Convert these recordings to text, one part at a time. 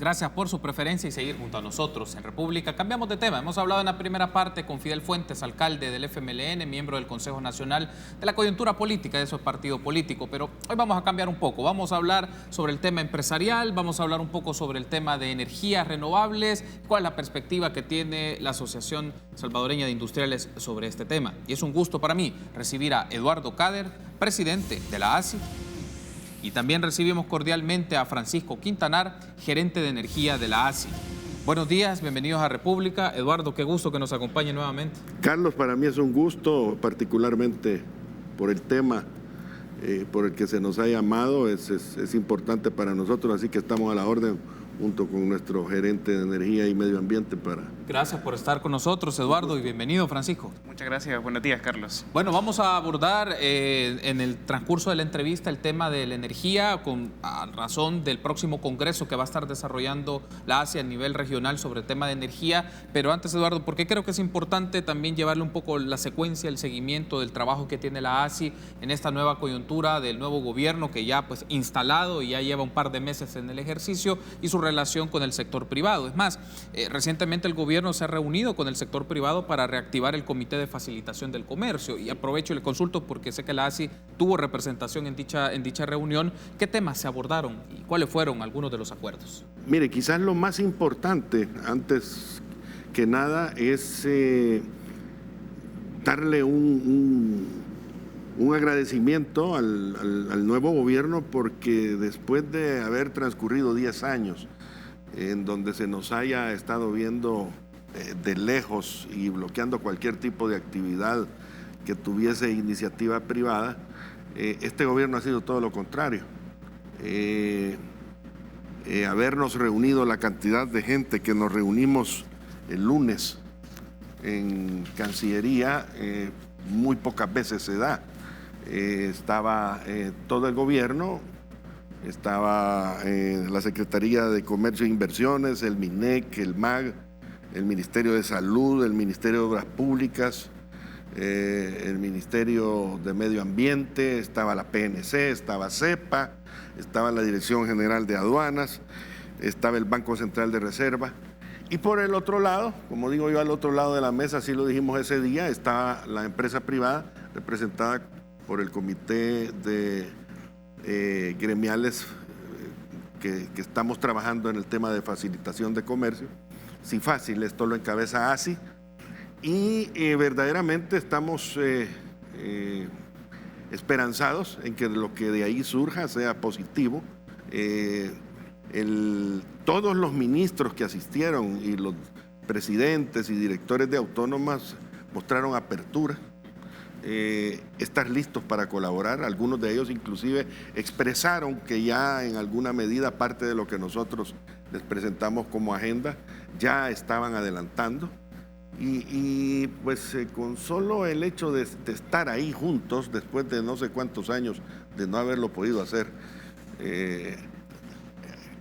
Gracias por su preferencia y seguir junto a nosotros en República. Cambiamos de tema. Hemos hablado en la primera parte con Fidel Fuentes, alcalde del FMLN, miembro del Consejo Nacional de la coyuntura política de esos partidos políticos. Pero hoy vamos a cambiar un poco. Vamos a hablar sobre el tema empresarial, vamos a hablar un poco sobre el tema de energías renovables, cuál es la perspectiva que tiene la Asociación Salvadoreña de Industriales sobre este tema. Y es un gusto para mí recibir a Eduardo Cader, presidente de la ASI. Y también recibimos cordialmente a Francisco Quintanar, gerente de energía de la ASI. Buenos días, bienvenidos a República. Eduardo, qué gusto que nos acompañe nuevamente. Carlos, para mí es un gusto, particularmente por el tema por el que se nos ha llamado. Es importante para nosotros, así que estamos a la orden junto con nuestro gerente de energía y medio ambiente para... Gracias por estar con nosotros, Eduardo, y bienvenido, Francisco. Muchas gracias. Buenos días, Carlos. Bueno, vamos a abordar en el transcurso de la entrevista el tema de la energía a razón del próximo congreso que va a estar desarrollando la ASI a nivel regional sobre el tema de energía. Pero antes, Eduardo, porque creo que es importante también llevarle un poco la secuencia, el seguimiento del trabajo que tiene la ASI en esta nueva coyuntura del nuevo gobierno que ya pues instalado y ya lleva un par de meses en el ejercicio y su relación con el sector privado. Es más, recientemente el gobierno se ha reunido con el sector privado para reactivar el Comité de Facilitación del Comercio y aprovecho y le consulto porque sé que la ASI tuvo representación en dicha reunión. ¿Qué temas se abordaron y cuáles fueron algunos de los acuerdos? Mire, quizás lo más importante, antes que nada, es darle un agradecimiento al nuevo gobierno porque después de haber transcurrido 10 años en donde se nos haya estado viendo de lejos y bloqueando cualquier tipo de actividad que tuviese iniciativa privada, este gobierno ha sido todo lo contrario. Habernos reunido la cantidad de gente que nos reunimos el lunes en Cancillería, muy pocas veces se da. Estaba todo el gobierno, estaba la Secretaría de Comercio e Inversiones, el MINEC, el MAG, el Ministerio de Salud, el Ministerio de Obras Públicas, el Ministerio de Medio Ambiente, estaba la PNC, estaba CEPA, estaba la Dirección General de Aduanas, estaba el Banco Central de Reserva. Y por el otro lado, como digo yo, al otro lado de la mesa, así lo dijimos ese día, está la empresa privada representada por el Comité de gremiales que estamos trabajando en el tema de facilitación de comercio. Sí, fácil, esto lo encabeza ASI y verdaderamente estamos esperanzados en que lo que de ahí surja sea positivo. Todos los ministros que asistieron y los presidentes y directores de autónomas mostraron apertura, estar listos para colaborar. Algunos de ellos inclusive expresaron que ya en alguna medida parte de lo que nosotros les presentamos como agenda ya estaban adelantando y pues con solo el hecho de estar ahí juntos después de no sé cuántos años de no haberlo podido hacer,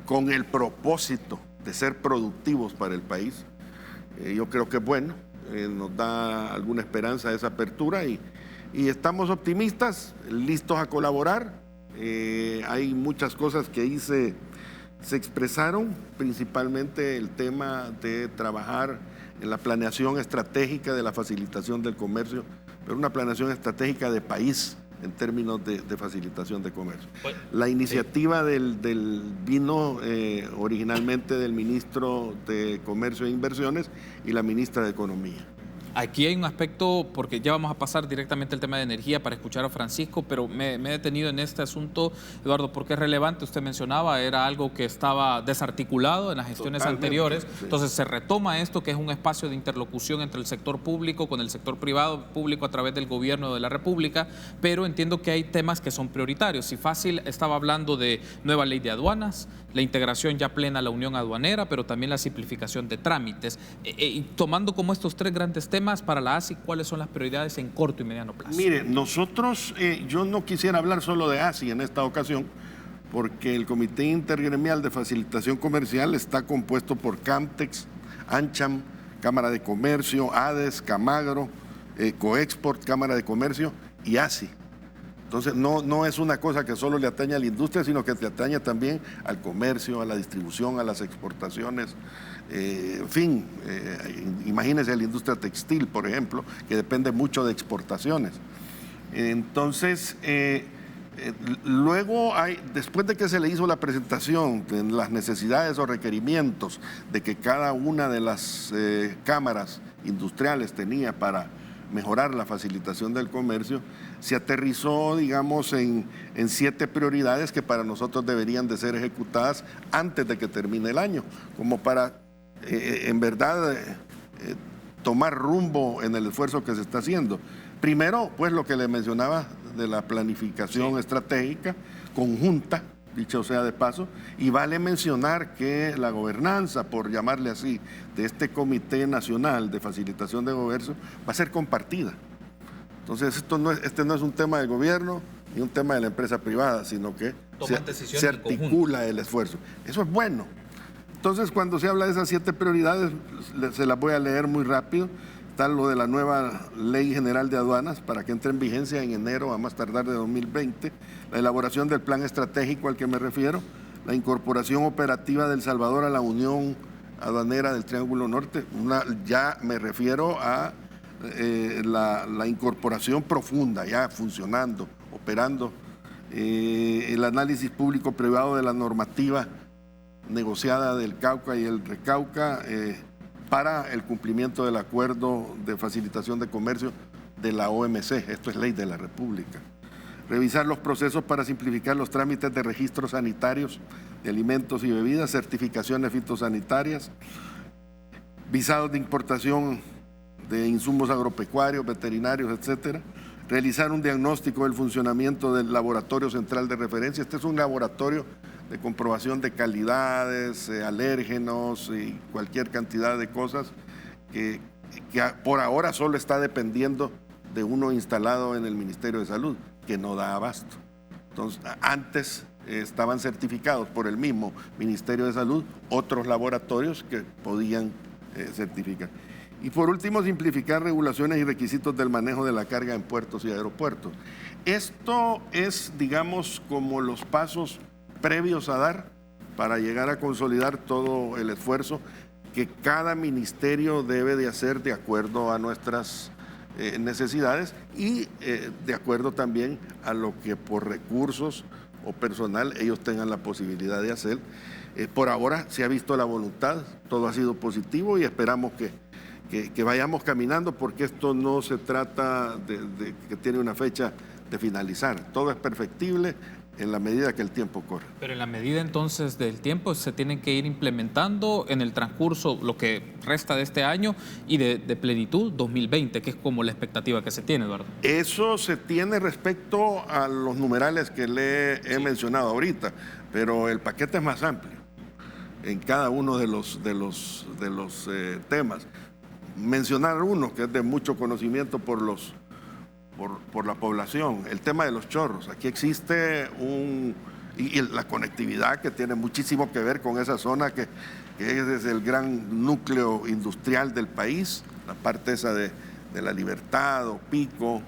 con el propósito de ser productivos para el país, yo creo que es bueno. Nos da alguna esperanza esa apertura y estamos optimistas, listos a colaborar. Hay muchas cosas que ahí se expresaron, principalmente el tema de trabajar en la planeación estratégica de la facilitación del comercio, pero una planeación estratégica de país en términos de facilitación de comercio. La iniciativa vino originalmente del ministro de Comercio e Inversiones y la ministra de Economía. Aquí hay un aspecto, porque ya vamos a pasar directamente al tema de energía para escuchar a Francisco, pero me he detenido en este asunto, Eduardo, porque es relevante. Usted mencionaba, era algo que estaba desarticulado en las gestiones anteriores. Sí. Entonces se retoma esto, que es un espacio de interlocución entre el sector público con el sector privado, público a través del gobierno de la República, pero entiendo que hay temas que son prioritarios. Y fácil, estaba hablando de nueva ley de aduanas, la integración ya plena a la unión aduanera, pero también la simplificación de trámites. Y tomando como estos tres grandes temas, para la ASI, ¿cuáles son las prioridades en corto y mediano plazo? Mire, nosotros, yo no quisiera hablar solo de ASI en esta ocasión, porque el Comité Intergremial de Facilitación Comercial está compuesto por CAMTEX, ANCHAM, Cámara de Comercio, ADES, Camagro, Coexport, Cámara de Comercio y ASI. Entonces, no es una cosa que solo le atañe a la industria, sino que le atañe también al comercio, a la distribución, a las exportaciones. En fin, imagínense la industria textil, por ejemplo, que depende mucho de exportaciones. Entonces, luego después de que se le hizo la presentación de las necesidades o requerimientos de que cada una de las cámaras industriales tenía para mejorar la facilitación del comercio, se aterrizó, digamos, en 7 prioridades que para nosotros deberían de ser ejecutadas antes de que termine el año, como para, en verdad, tomar rumbo en el esfuerzo que se está haciendo. Primero, pues lo que le mencionaba de la planificación estratégica conjunta, dicho sea de paso, y vale mencionar que la gobernanza, por llamarle así, de este Comité Nacional de Facilitación de Comercio va a ser compartida. Entonces, este no es un tema del gobierno ni un tema de la empresa privada, sino que se articula el esfuerzo. Eso es bueno. Entonces, cuando se habla de esas 7 prioridades, se las voy a leer muy rápido. Está lo de la nueva Ley General de Aduanas para que entre en vigencia en enero a más tardar de 2020, la elaboración del plan estratégico al que me refiero, la incorporación operativa de El Salvador a la Unión Aduanera del Triángulo Norte, ya me refiero a la incorporación profunda, ya funcionando, operando, el análisis público-privado de la normativa negociada del Cauca y el Recauca, para el cumplimiento del acuerdo de facilitación de comercio de la OMC. Esto es ley de la República. Revisar los procesos para simplificar los trámites de registros sanitarios de alimentos y bebidas, certificaciones fitosanitarias, visados de importación de insumos agropecuarios, veterinarios, etcétera. Realizar un diagnóstico del funcionamiento del Laboratorio Central de Referencia. Este es un laboratorio de comprobación de calidades, alérgenos y cualquier cantidad de cosas que por ahora solo está dependiendo de uno instalado en el Ministerio de Salud, que no da abasto. Entonces, antes estaban certificados por el mismo Ministerio de Salud otros laboratorios que podían certificar. Y por último, simplificar regulaciones y requisitos del manejo de la carga en puertos y aeropuertos. Esto es, digamos, como los pasos previos a dar para llegar a consolidar todo el esfuerzo que cada ministerio debe de hacer de acuerdo a nuestras necesidades y de acuerdo también a lo que por recursos o personal ellos tengan la posibilidad de hacer. Por ahora se ha visto la voluntad, todo ha sido positivo y esperamos que vayamos caminando, porque esto no se trata de que tiene una fecha de finalizar, todo es perfectible en la medida que el tiempo corre. Pero en la medida entonces del tiempo se tienen que ir implementando en el transcurso lo que resta de este año y de plenitud 2020, que es como la expectativa que se tiene, Eduardo. Eso se tiene respecto a los numerales que le he mencionado ahorita, pero el paquete es más amplio en cada uno de los temas. Mencionar uno que es de mucho conocimiento por la población, el tema de los chorros. Aquí existe y la conectividad que tiene muchísimo que ver con esa zona que es el gran núcleo industrial del país, la parte esa de La Libertad, Pico,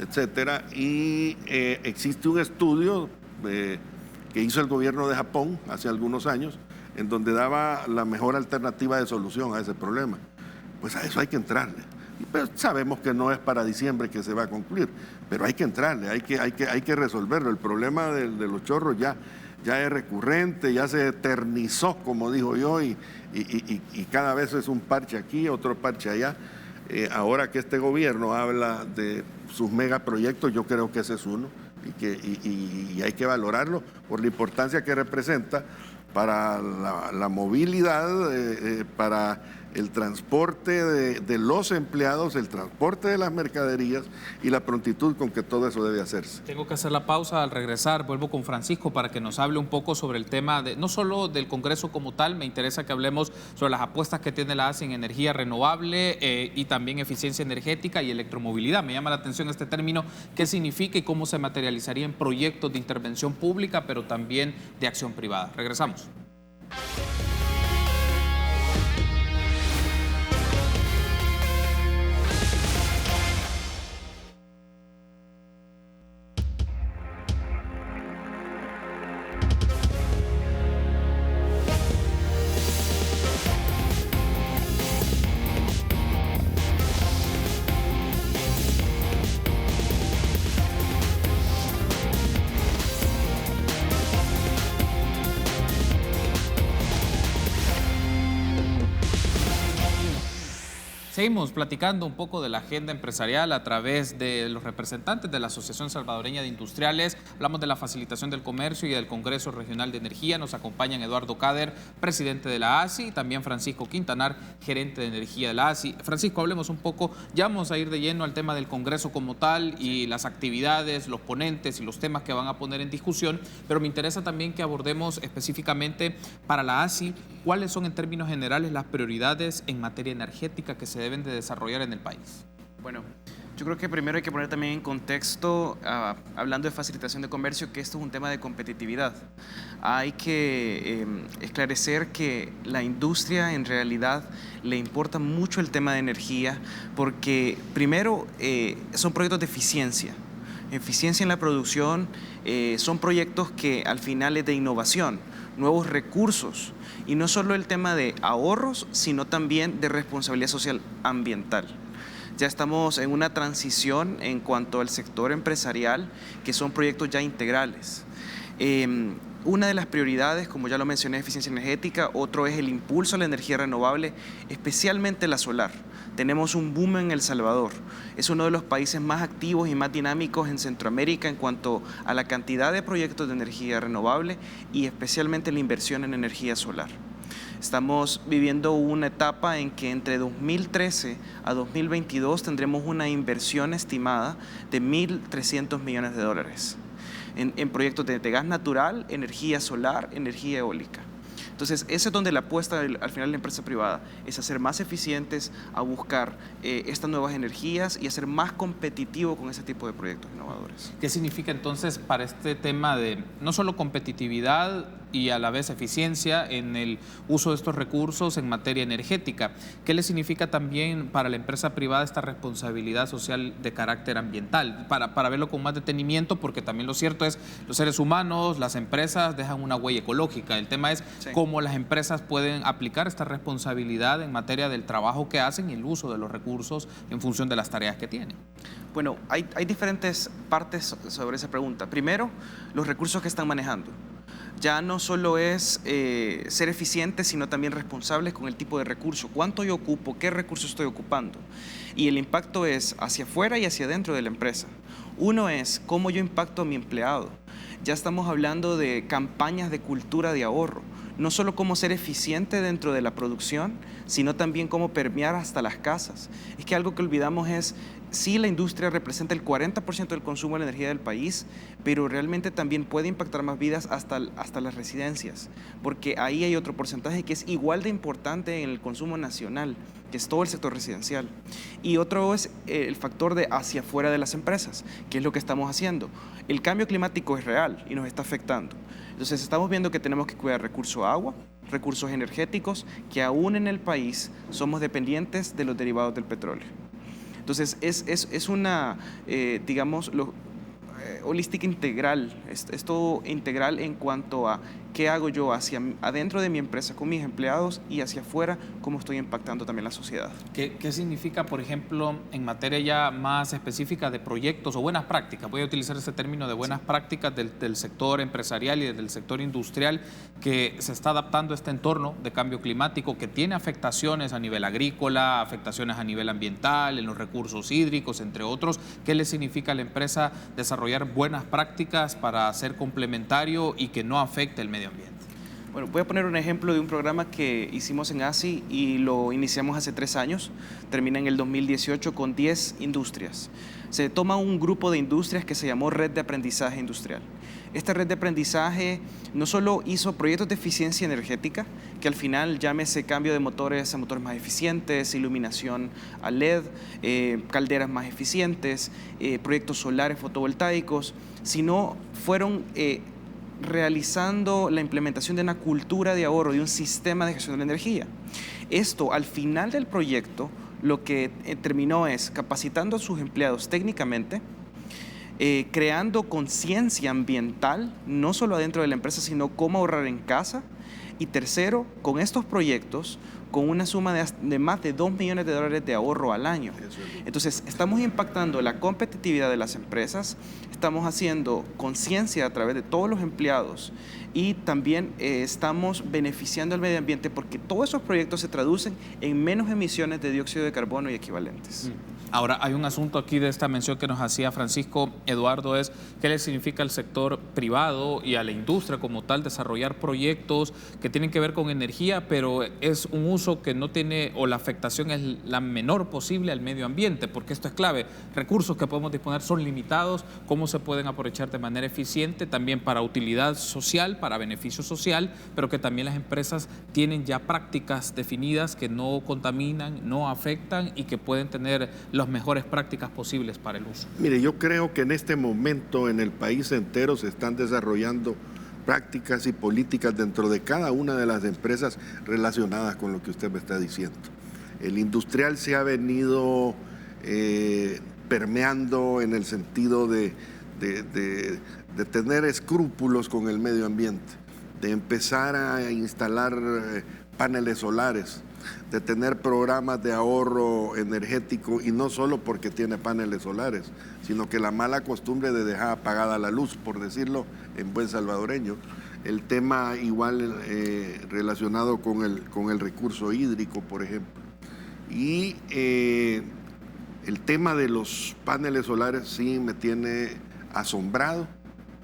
etcétera. Y existe un estudio que hizo el gobierno de Japón hace algunos años, en donde daba la mejor alternativa de solución a ese problema. Pues a eso hay que entrarle. Pero sabemos que no es para diciembre que se va a concluir, pero hay que entrarle, hay que resolverlo. El problema de los chorros ya es recurrente, ya se eternizó, como digo yo, y cada vez es un parche aquí, otro parche allá. Ahora que este gobierno habla de sus megaproyectos, yo creo que ese es uno, y hay que valorarlo por la importancia que representa para la movilidad, para el transporte de los empleados, el transporte de las mercaderías y la prontitud con que todo eso debe hacerse. Tengo que hacer la pausa. Al regresar vuelvo con Francisco para que nos hable un poco sobre el tema no solo del Congreso como tal, me interesa que hablemos sobre las apuestas que tiene la ASI en energía renovable y también eficiencia energética y electromovilidad. Me llama la atención este término, qué significa y cómo se materializaría en proyectos de intervención pública, pero también de acción privada. Regresamos. Seguimos platicando un poco de la agenda empresarial a través de los representantes de la Asociación Salvadoreña de Industriales. Hablamos de la facilitación del comercio y del Congreso Regional de Energía. Nos acompañan Eduardo Cader, presidente de la ASI, y también Francisco Quintanar, gerente de energía de la ASI. Francisco, hablemos un poco, ya vamos a ir de lleno al tema del Congreso como tal y las actividades, los ponentes y los temas que van a poner en discusión, pero me interesa también que abordemos específicamente para la ASI cuáles son en términos generales las prioridades en materia energética que se deben de desarrollar en el país. Bueno, yo creo que primero hay que poner también en contexto, hablando de facilitación de comercio, que esto es un tema de competitividad. Hay que esclarecer que la industria en realidad le importa mucho el tema de energía porque primero son proyectos de eficiencia en la producción, son proyectos que al final es de innovación, nuevos recursos, y no solo el tema de ahorros, sino también de responsabilidad social ambiental. Ya estamos en una transición en cuanto al sector empresarial, que son proyectos ya integrales. Una de las prioridades, como ya lo mencioné, es eficiencia energética, otro es el impulso a la energía renovable, especialmente la solar. Tenemos un boom en El Salvador, es uno de los países más activos y más dinámicos en Centroamérica en cuanto a la cantidad de proyectos de energía renovable y especialmente la inversión en energía solar. Estamos viviendo una etapa en que entre 2013 a 2022 tendremos una inversión estimada de $1.300 millones en proyectos de gas natural, energía solar, energía eólica. Entonces, ese es donde la apuesta al final de la empresa privada es hacer más eficientes, a buscar estas nuevas energías y hacer más competitivo con ese tipo de proyectos innovadores. ¿Qué significa entonces para este tema de no solo competitividad y a la vez eficiencia en el uso de estos recursos en materia energética? ¿Qué le significa también para la empresa privada esta responsabilidad social de carácter ambiental? Para verlo con más detenimiento, porque también lo cierto es los seres humanos, las empresas dejan una huella ecológica. El tema es cómo las empresas pueden aplicar esta responsabilidad en materia del trabajo que hacen y el uso de los recursos en función de las tareas que tienen. Bueno, hay diferentes partes sobre esa pregunta. Primero, los recursos que están manejando. Ya no solo es ser eficientes, sino también responsables con el tipo de recurso. ¿Cuánto yo ocupo? ¿Qué recursos estoy ocupando? Y el impacto es hacia afuera y hacia adentro de la empresa. Uno es cómo yo impacto a mi empleado. Ya estamos hablando de campañas de cultura de ahorro. No solo cómo ser eficiente dentro de la producción, sino también cómo permear hasta las casas. Es que algo que olvidamos es, sí, la industria representa el 40% del consumo de la energía del país, pero realmente también puede impactar más vidas hasta las residencias, porque ahí hay otro porcentaje que es igual de importante en el consumo nacional, que es todo el sector residencial. Y otro es el factor de hacia afuera de las empresas, que es lo que estamos haciendo. El cambio climático es real y nos está afectando. Entonces estamos viendo que tenemos que cuidar recursos agua, recursos energéticos, que aún en el país somos dependientes de los derivados del petróleo. Entonces es una, digamos, holística integral, es todo integral en cuanto a qué hago yo hacia adentro de mi empresa con mis empleados y hacia afuera, cómo estoy impactando también la sociedad. ¿Qué significa, por ejemplo, en materia ya más específica de proyectos o buenas prácticas? Voy a utilizar ese término de buenas prácticas del sector empresarial y del sector industrial que se está adaptando a este entorno de cambio climático que tiene afectaciones a nivel agrícola, afectaciones a nivel ambiental, en los recursos hídricos, entre otros. ¿Qué le significa a la empresa desarrollar buenas prácticas para ser complementario y que no afecte el medio ambiente? Bueno, voy a poner un ejemplo de un programa que hicimos en ASI y lo iniciamos hace 3 años, termina en el 2018 con 10 industrias. Se toma un grupo de industrias que se llamó Red de Aprendizaje Industrial. Esta red de aprendizaje no solo hizo proyectos de eficiencia energética, que al final llámese cambio de motores a motores más eficientes, iluminación a LED, calderas más eficientes, proyectos solares fotovoltaicos, sino fueron realizando la implementación de una cultura de ahorro, de un sistema de gestión de la energía. Esto, al final del proyecto, lo que terminó es capacitando a sus empleados técnicamente, creando conciencia ambiental, no solo adentro de la empresa, sino cómo ahorrar en casa, Y tercero, con estos proyectos, con una suma de más de $2 millones de ahorro al año. Entonces, estamos impactando la competitividad de las empresas, estamos haciendo conciencia a través de todos los empleados y también estamos beneficiando al medio ambiente porque todos esos proyectos se traducen en menos emisiones de dióxido de carbono y equivalentes. Ahora, hay un asunto aquí de esta mención que nos hacía Francisco Eduardo, es qué le significa al sector privado y a la industria como tal desarrollar proyectos que tienen que ver con energía, pero es un uso que no tiene, o la afectación es la menor posible al medio ambiente, porque esto es clave. Recursos que podemos disponer son limitados, cómo se pueden aprovechar de manera eficiente, también para utilidad social, para beneficio social, pero que también las empresas tienen ya prácticas definidas que no contaminan, no afectan y que pueden tener las mejores prácticas posibles para el uso. Mire, yo creo que en este momento en el país entero se están desarrollando prácticas y políticas dentro de cada una de las empresas relacionadas con lo que usted me está diciendo. El industrial se ha venido permeando en el sentido de tener escrúpulos con el medio ambiente, de empezar a instalar paneles solares, de tener programas de ahorro energético, y no solo porque tiene paneles solares, sino que la mala costumbre de dejar apagada la luz, por decirlo en buen salvadoreño. El tema igual relacionado con el recurso hídrico, por ejemplo. Y el tema de los paneles solares sí me tiene asombrado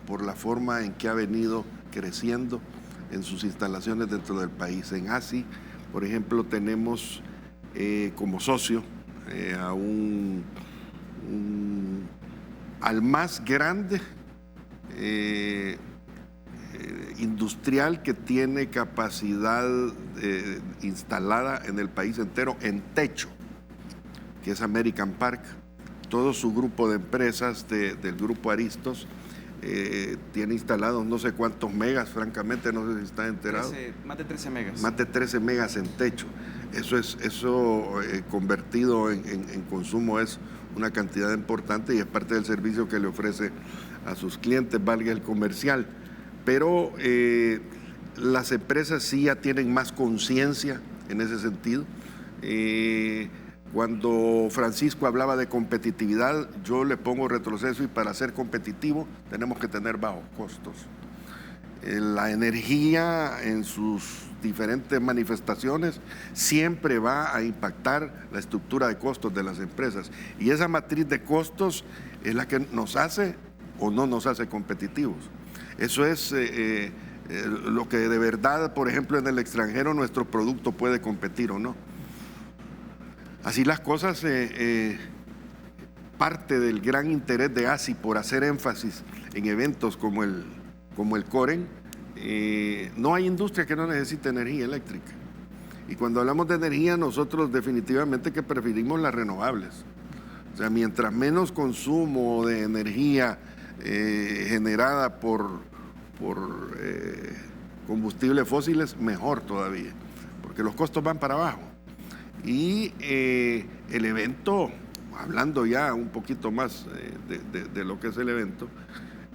por la forma en que ha venido creciendo en sus instalaciones dentro del país. En ASI, por ejemplo, tenemos como socio al más grande industrial que tiene capacidad instalada en el país entero en techo, que es American Park. Todo su grupo de empresas del grupo Aristos tiene instalados no sé cuántos megas, francamente no sé si está enterado. Más de 13 megas. Más de 13 megas en techo. Eso convertido en consumo es una cantidad importante y es parte del servicio que le ofrece a sus clientes, valga el comercial. Pero las empresas sí ya tienen más conciencia en ese sentido. Cuando Francisco hablaba de competitividad, yo le pongo retroceso, y para ser competitivo tenemos que tener bajos costos. La energía en sus diferentes manifestaciones siempre va a impactar la estructura de costos de las empresas, y esa matriz de costos es la que nos hace o no nos hace competitivos. Eso es lo que de verdad, por ejemplo, en el extranjero nuestro producto puede competir o no. Así las cosas, parte del gran interés de ASI por hacer énfasis en eventos como el COREN, no hay industria que no necesite energía eléctrica. Y cuando hablamos de energía, nosotros definitivamente que preferimos las renovables. O sea, mientras menos consumo de energía generada por combustibles fósiles, mejor todavía, porque los costos van para abajo. Y el evento, hablando ya un poquito más de lo que es el evento,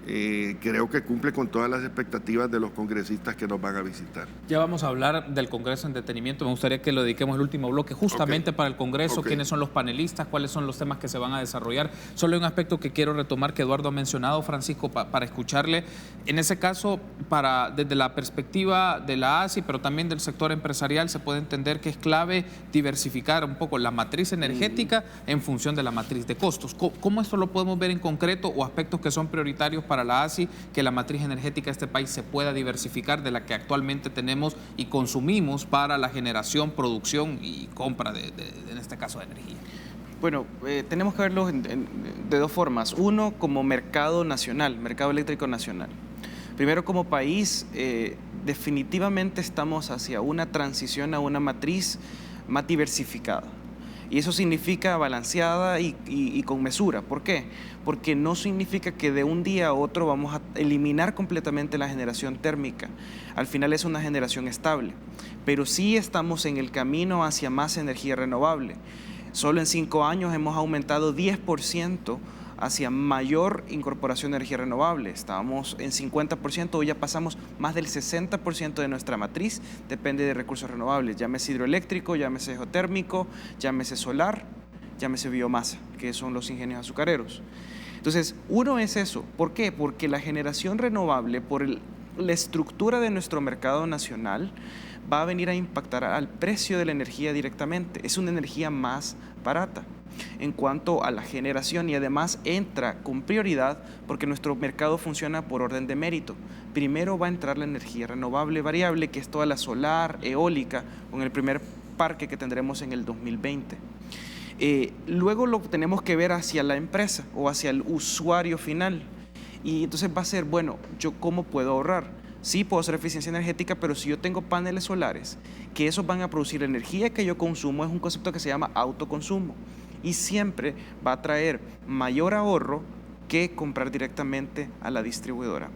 creo que cumple con todas las expectativas de los congresistas que nos van a visitar. Ya vamos a hablar del Congreso en detenimiento. Me gustaría que lo dediquemos el último bloque justamente para el Congreso. ¿Quiénes son los panelistas? ¿Cuáles son los temas que se van a desarrollar? Solo hay un aspecto que quiero retomar que Eduardo ha mencionado, Francisco, para escucharle. En ese caso, desde la perspectiva de la ASI, pero también del sector empresarial, se puede entender que es clave diversificar un poco la matriz energética en función de la matriz de costos. ¿Cómo esto lo podemos ver en concreto, o aspectos que son prioritarios para la ASI, que la matriz energética de este país se pueda diversificar de la que actualmente tenemos y consumimos para la generación, producción y compra en este caso, de energía? Bueno, tenemos que verlo de dos formas. Uno, como mercado nacional, mercado eléctrico nacional. Primero, como país, definitivamente estamos hacia una transición a una matriz más diversificada. Y eso significa balanceada y con mesura. ¿Por qué? Porque no significa que de un día a otro vamos a eliminar completamente la generación térmica. Al final es una generación estable. Pero sí estamos en el camino hacia más energía renovable. Solo en 5 años hemos aumentado 10% hacia mayor incorporación de energía renovable. Estábamos en 50%, hoy ya pasamos más del 60% de nuestra matriz, depende de recursos renovables, llámese hidroeléctrico, llámese geotérmico, llámese solar, llámese biomasa, que son los ingenios azucareros. Entonces, uno es eso. ¿Por qué? Porque la generación renovable, por la estructura de nuestro mercado nacional, va a venir a impactar al precio de la energía directamente. Es una energía más barata en cuanto a la generación y además entra con prioridad porque nuestro mercado funciona por orden de mérito. Primero va a entrar la energía renovable variable, que es toda la solar, eólica, con el primer parque que tendremos en el 2020. Luego lo tenemos que ver hacia la empresa o hacia el usuario final. Y entonces va a ser, bueno, ¿yo cómo puedo ahorrar? Sí, puedo hacer eficiencia energética, pero si yo tengo paneles solares, que esos van a producir la energía que yo consumo, es un concepto que se llama autoconsumo. Y siempre va a traer mayor ahorro que comprar directamente a la distribuidora,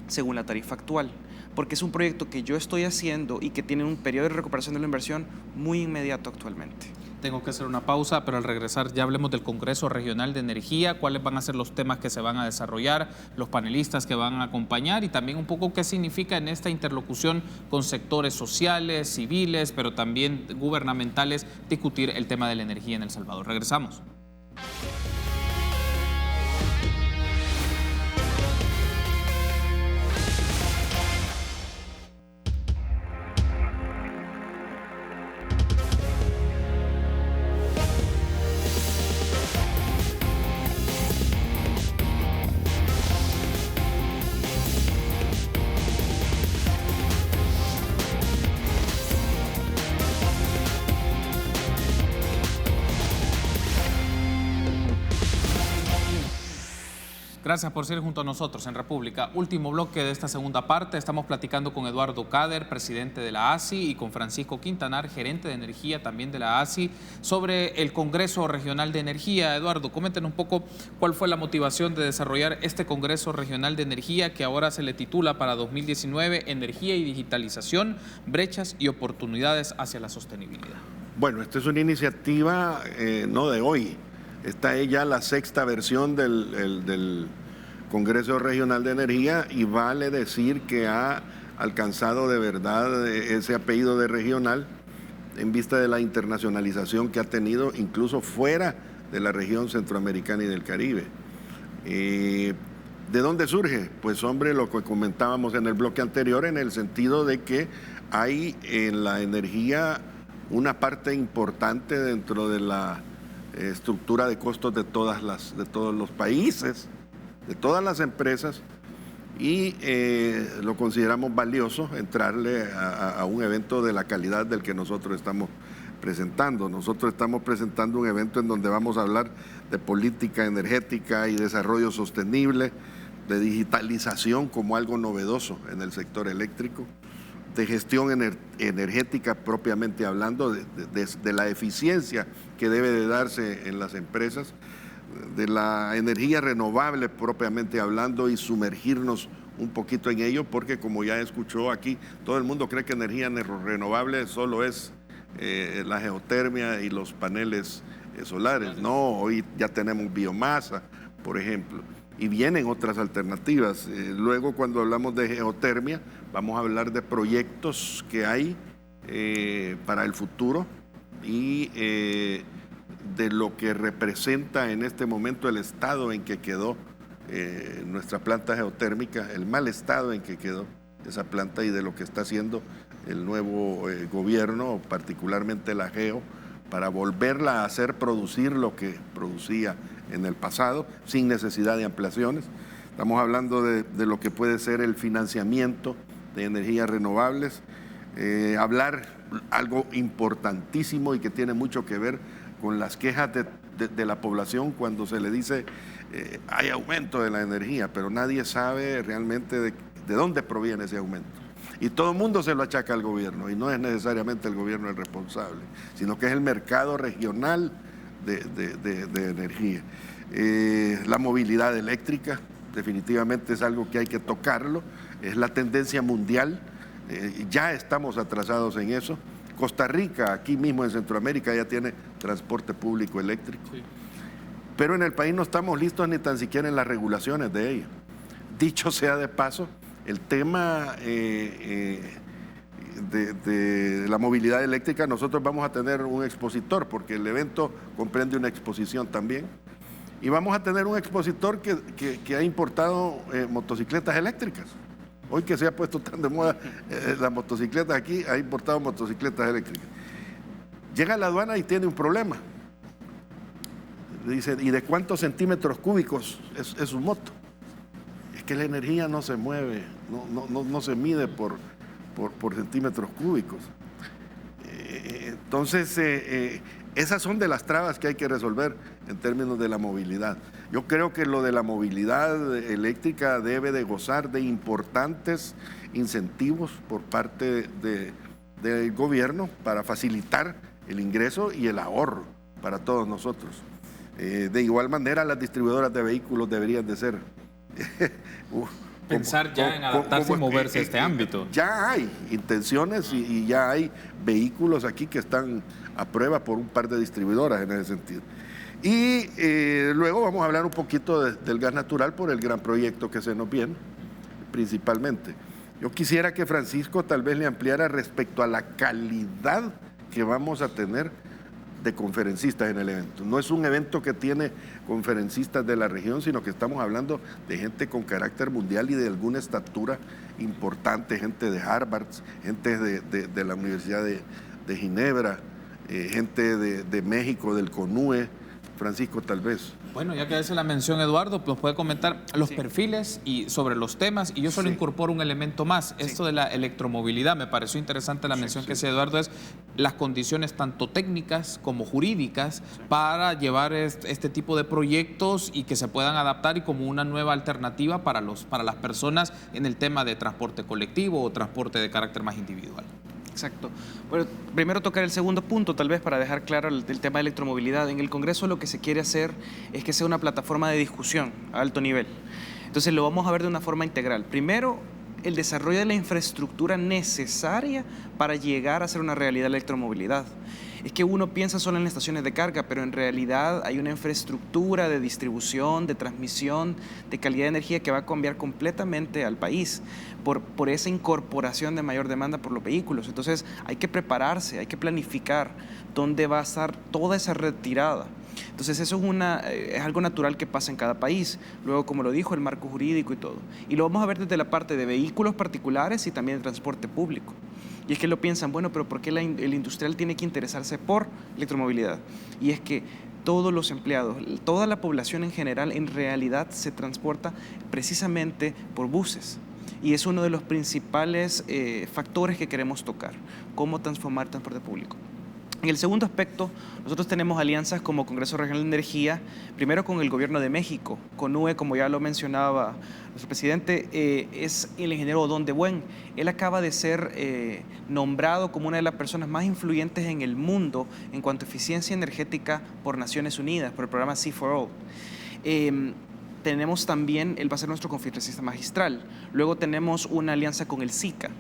según la tarifa actual. Porque es un proyecto que yo estoy haciendo y que tiene un periodo de recuperación de la inversión muy inmediato actualmente. Tengo que hacer una pausa, pero al regresar ya hablemos del Congreso Regional de Energía, cuáles van a ser los temas que se van a desarrollar, los panelistas que van a acompañar y también un poco qué significa en esta interlocución con sectores sociales, civiles, pero también gubernamentales, discutir el tema de la energía en El Salvador. Regresamos. Gracias por ser junto a nosotros en República. Último bloque de esta segunda parte. Estamos platicando con Eduardo Cader, presidente de la ASI, y con Francisco Quintanar, gerente de energía también de la ASI, sobre el Congreso Regional de Energía. Eduardo, coméntenos un poco cuál fue la motivación de desarrollar este Congreso Regional de Energía, que ahora se le titula para 2019 Energía y Digitalización, brechas y oportunidades hacia la sostenibilidad. Bueno, esta es una iniciativa no de hoy. Esta es ya la sexta versión del Congreso Regional de Energía y vale decir que ha alcanzado de verdad ese apellido de regional en vista de la internacionalización que ha tenido incluso fuera de la región centroamericana y del Caribe. ¿De dónde surge? Pues hombre, lo que comentábamos en el bloque anterior, en el sentido de que hay en la energía una parte importante dentro de la estructura de costos de todos los países, de todas las empresas, y lo consideramos valioso entrarle a un evento de la calidad del que nosotros estamos presentando. Nosotros estamos presentando un evento en donde vamos a hablar de política energética y desarrollo sostenible, de digitalización como algo novedoso en el sector eléctrico, de gestión energética propiamente hablando, de la eficiencia que debe de darse en las empresas, de la energía renovable propiamente hablando y sumergirnos un poquito en ello, porque como ya escuchó aquí, todo el mundo cree que energía renovable solo es la geotermia y los paneles solares. No, hoy ya tenemos biomasa, por ejemplo, y vienen otras alternativas. Luego, cuando hablamos de geotermia, vamos a hablar de proyectos que hay para el futuro y de lo que representa en este momento el estado en que quedó nuestra planta geotérmica, el mal estado en que quedó esa planta y de lo que está haciendo el nuevo gobierno, particularmente la GEO, para volverla a hacer producir lo que producía en el pasado, sin necesidad de ampliaciones. Estamos hablando de lo que puede ser el financiamiento de energías renovables, hablar algo importantísimo y que tiene mucho que ver con las quejas de la población cuando se le dice hay aumento de la energía, pero nadie sabe realmente de dónde proviene ese aumento. Y todo el mundo se lo achaca al gobierno, y no es necesariamente el gobierno el responsable, sino que es el mercado regional de energía. La movilidad eléctrica definitivamente es algo que hay que tocarlo, es la tendencia mundial, ya estamos atrasados en eso. Costa Rica, aquí mismo en Centroamérica, ya tiene transporte público eléctrico. Sí. pero en el país no estamos listos ni tan siquiera en las regulaciones de ella. Dicho sea de paso, el tema de la movilidad eléctrica, nosotros vamos a tener un expositor, porque el evento comprende una exposición también, y vamos a tener un expositor que ha importado motocicletas eléctricas. Hoy que se ha puesto tan de moda las motocicletas aquí, ha importado motocicletas eléctricas. Llega a la aduana y tiene un problema. Dice, ¿y de cuántos centímetros cúbicos es su moto? Es que la energía no se mueve, no se mide por centímetros cúbicos. Entonces, esas son de las trabas que hay que resolver en términos de la movilidad. Yo creo que lo de la movilidad eléctrica debe de gozar de importantes incentivos por parte del gobierno para facilitar el ingreso y el ahorro para todos nosotros. De igual manera, las distribuidoras de vehículos deberían de ser... pensar ya en adaptarse y moverse a este ámbito. Ya hay intenciones y ya hay vehículos aquí que están a prueba por un par de distribuidoras en ese sentido. Y luego vamos a hablar un poquito del gas natural por el gran proyecto que se nos viene, principalmente. Yo quisiera que Francisco tal vez le ampliara respecto a la calidad que vamos a tener de conferencistas en el evento. No es un evento que tiene conferencistas de la región, sino que estamos hablando de gente con carácter mundial y de alguna estatura importante, gente de Harvard, gente de la Universidad de Ginebra, gente de México, del CONUE. Francisco, tal vez. Bueno, ya que hace la mención Eduardo, nos puede comentar los perfiles y sobre los temas, y yo solo incorporo un elemento más, esto de la electromovilidad. Me pareció interesante la mención que hace Eduardo, es las condiciones tanto técnicas como jurídicas para llevar este tipo de proyectos y que se puedan adaptar y como una nueva alternativa para las personas en el tema de transporte colectivo o transporte de carácter más individual. Exacto. Bueno, primero tocar el segundo punto, tal vez para dejar claro el tema de electromovilidad. En el Congreso lo que se quiere hacer es que sea una plataforma de discusión a alto nivel. Entonces lo vamos a ver de una forma integral. Primero, el desarrollo de la infraestructura necesaria para llegar a ser una realidad la electromovilidad. Es que uno piensa solo en las estaciones de carga, pero en realidad hay una infraestructura de distribución, de transmisión, de calidad de energía que va a cambiar completamente al país por esa incorporación de mayor demanda por los vehículos. Entonces hay que prepararse, hay que planificar dónde va a estar toda esa retirada. Entonces eso es algo natural que pasa en cada país. Luego, como lo dijo, el marco jurídico y todo. Y lo vamos a ver desde la parte de vehículos particulares y también de transporte público. Y es que lo piensan, bueno, pero ¿por qué el industrial tiene que interesarse por electromovilidad? Y es que todos los empleados, toda la población en general, en realidad se transporta precisamente por buses. Y es uno de los principales factores que queremos tocar, cómo transformar el transporte público. En el segundo aspecto, nosotros tenemos alianzas como Congreso Regional de Energía, primero con el Gobierno de México, CONUE, como ya lo mencionaba nuestro presidente, es el ingeniero Odón de Buen. Él acaba de ser nombrado como una de las personas más influyentes en el mundo en cuanto a eficiencia energética por Naciones Unidas, por el programa C4O. Tenemos también, él va a ser nuestro conferencista magistral. Luego tenemos una alianza con el SICA.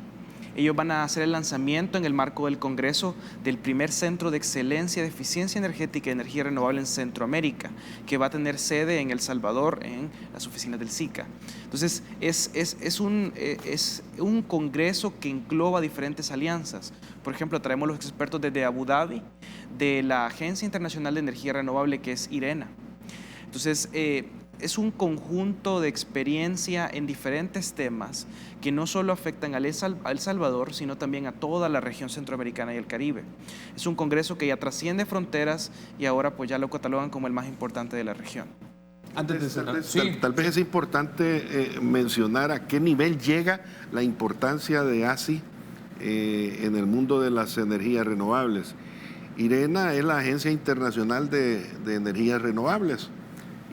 Ellos van a hacer el lanzamiento en el marco del Congreso del primer centro de excelencia de eficiencia energética y energía renovable en Centroamérica, que va a tener sede en El Salvador, en las oficinas del SICA. Entonces, es un congreso que engloba diferentes alianzas. Por ejemplo, traemos los expertos desde Abu Dhabi, de la Agencia Internacional de Energía Renovable, que es IRENA. Entonces, es un conjunto de experiencia en diferentes temas que no solo afectan a El Salvador, sino también a toda la región centroamericana y el Caribe. Es un congreso que ya trasciende fronteras y ahora pues ya lo catalogan como el más importante de la región. Antes de cerrar, tal vez es importante mencionar a qué nivel llega la importancia de ASI en el mundo de las energías renovables. IRENA es la Agencia Internacional de Energías Renovables,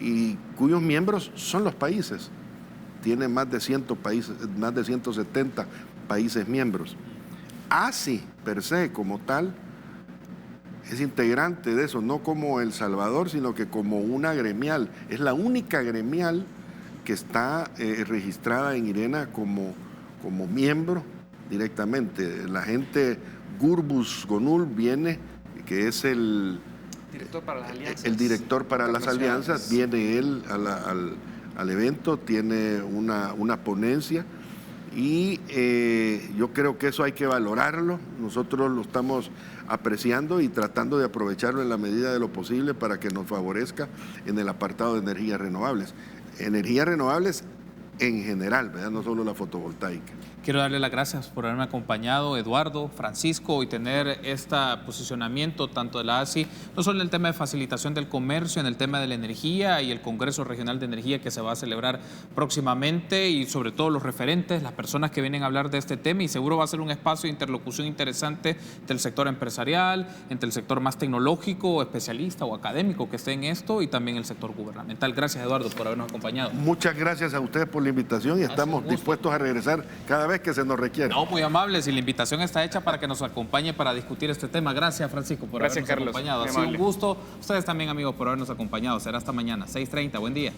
y cuyos miembros son los países. Tiene más de 100 países, más de 170 países miembros. ASI, per se, como tal, es integrante de eso, no como El Salvador, sino que como una gremial. Es la única gremial que está registrada en IRENA como miembro directamente. La gente Gurbus Gonul viene, que es el Director para las alianzas. El director para las Carlos alianzas, Ciudades. viene él al evento, tiene una ponencia y yo creo que eso hay que valorarlo. Nosotros lo estamos apreciando y tratando de aprovecharlo en la medida de lo posible para que nos favorezca en el apartado de energías renovables. Energías renovables en general, ¿verdad? No solo la fotovoltaica. Quiero darle las gracias por haberme acompañado, Eduardo, Francisco, y tener este posicionamiento tanto de la ASI, no solo en el tema de facilitación del comercio, en el tema de la energía y el Congreso Regional de Energía que se va a celebrar próximamente, y sobre todo los referentes, las personas que vienen a hablar de este tema, y seguro va a ser un espacio de interlocución interesante entre el sector empresarial, entre el sector más tecnológico, especialista o académico que esté en esto, y también el sector gubernamental. Gracias, Eduardo, por habernos acompañado. Muchas gracias a ustedes por la invitación y estamos dispuestos a regresar cada vez que se nos requiera. No, muy amables, y la invitación está hecha para que nos acompañe para discutir este tema. Gracias, Francisco, por habernos acompañado. Ha sido un gusto. Ustedes también, amigos, por habernos acompañado. Será hasta mañana, 6:30. Buen día.